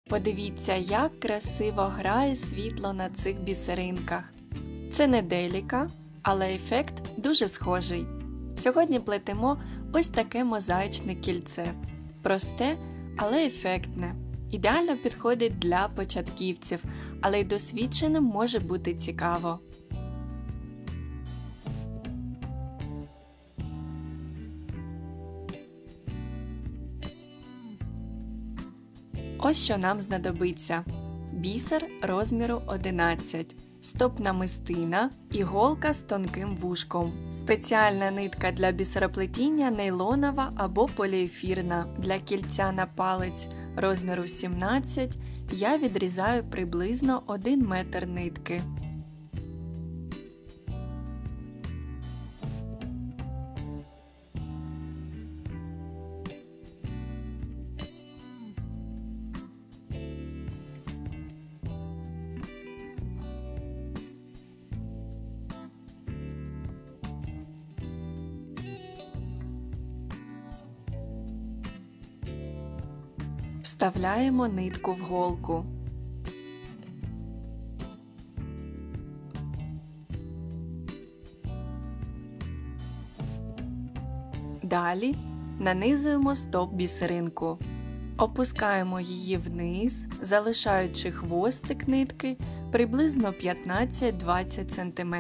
Подивіться, як красиво грає світло на цих бісеринках. Це не деліка, але ефект дуже схожий. Сьогодні плетемо ось таке мозаїчне кільце. Просте, але ефектне. Ідеально підходить для початківців, але й досвідченим може бути цікаво. Ось що нам знадобиться. Бісер розміру 11, стоп-намистина, іголка з тонким вушком, спеціальна нитка для бісероплетіння нейлонова або поліефірна. Для кільця на палець розміру 17 я відрізаю приблизно 1 метр нитки. Вставляємо нитку в голку. Далі нанизуємо стоп-бісеринку. Опускаємо її вниз, залишаючи хвостик нитки приблизно 15-20 см.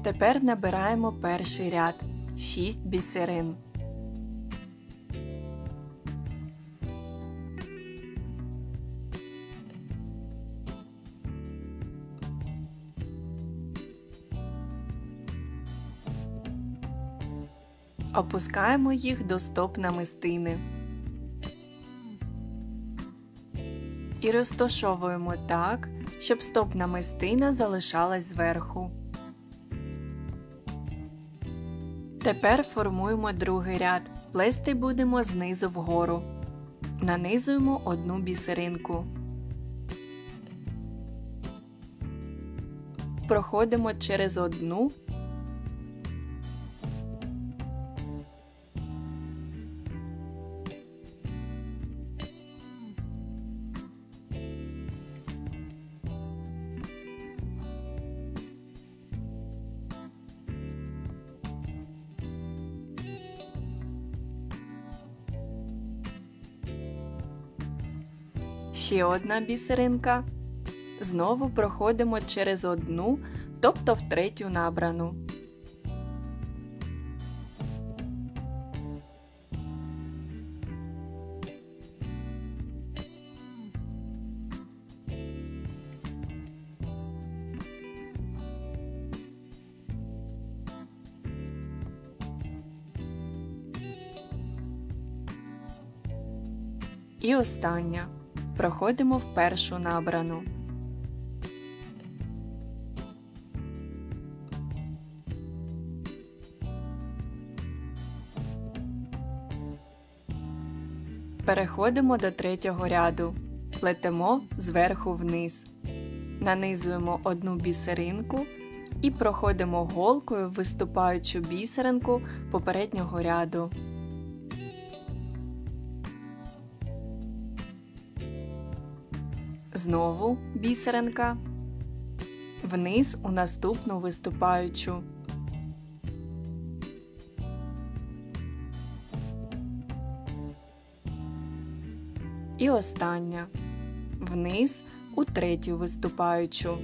Тепер набираємо перший ряд – 6 бісерин. Опускаємо їх до стоп-намистини. І розташовуємо так, щоб стоп-намистина залишалась зверху. Тепер формуємо другий ряд. Плести будемо знизу вгору. Нанизуємо одну бісеринку. Проходимо через одну. Ще одна бісеринка. Знову проходимо через одну, тобто в третю набрану. І остання. Проходимо в першу набрану. Переходимо до третього ряду. Плетемо зверху вниз. Нанизуємо одну бісеринку і проходимо голкою виступаючу бісеринку попереднього ряду. Знову бісеринка, вниз у наступну виступаючу. І остання, вниз у третю виступаючу.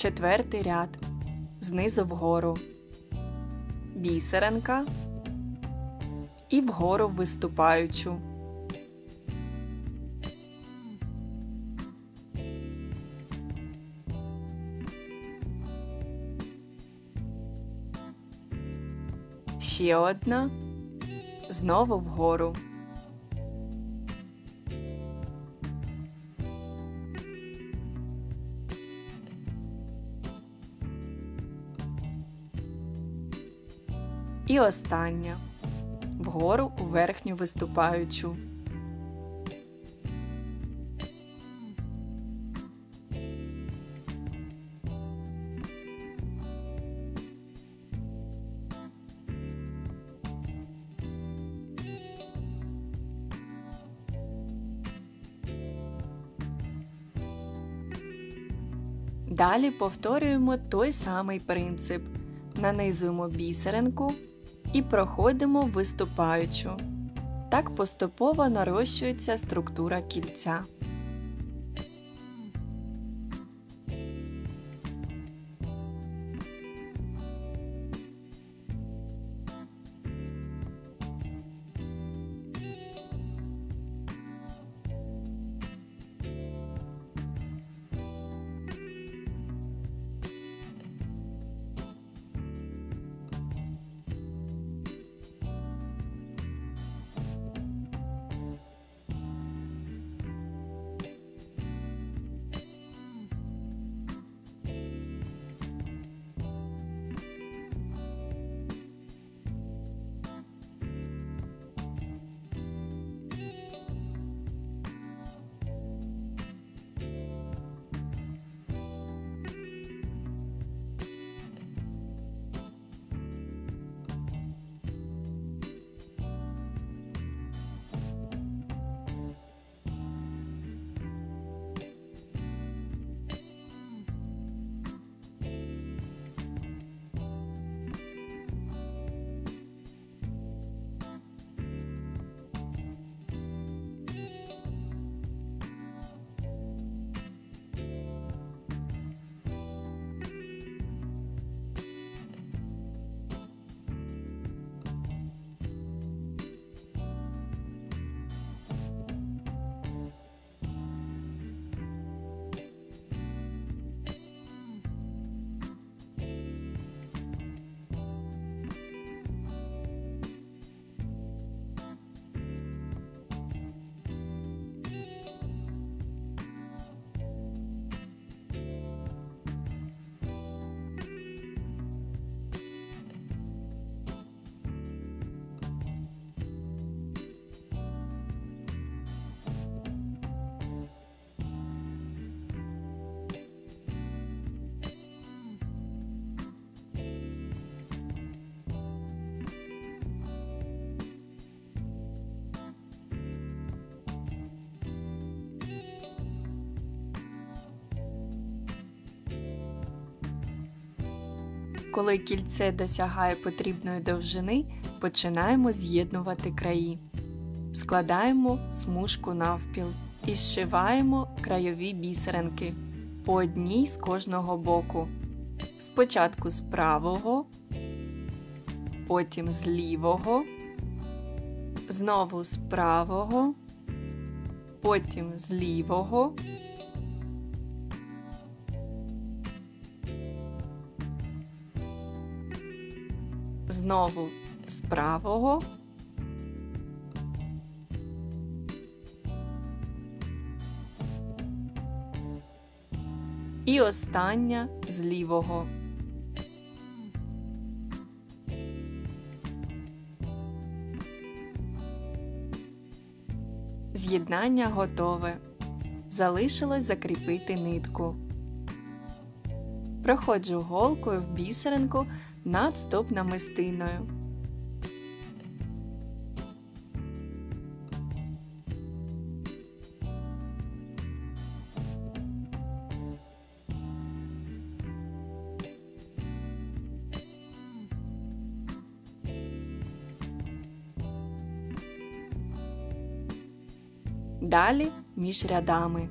Четвертий ряд. Знизу вгору. Бісеринка. і вгору виступаючу. Ще одна, знову вгору. І остання, вгору у верхню виступаючу. Далі повторюємо той самий принцип. Нанизуємо бісеринку і проходимо виступаючу. Так поступово нарощується структура кільця. Коли кільце досягає потрібної довжини, починаємо з'єднувати краї. Складаємо смужку навпіл і зшиваємо крайові бісеринки по одній з кожного боку. Спочатку з правого, потім з лівого, знову з правого, потім з лівого, знову з правого, і остання з лівого. З'єднання готове. Залишилось закріпити нитку. Проходжу голкою в бісеринку над стоп-намистиною. Далі між рядами.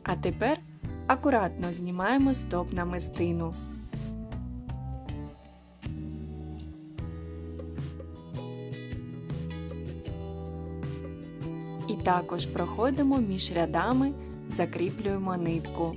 А тепер акуратно знімаємо стоп-намистину. І також проходимо між рядами, закріплюємо нитку.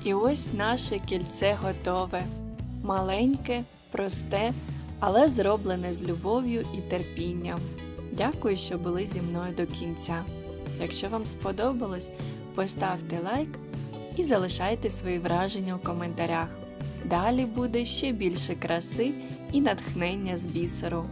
І ось наше кільце готове. Маленьке, просте, але зроблене з любов'ю і терпінням. Дякую, що були зі мною до кінця. Якщо вам сподобалось, поставте лайк і залишайте свої враження у коментарях. Далі буде ще більше краси і натхнення з бісеру.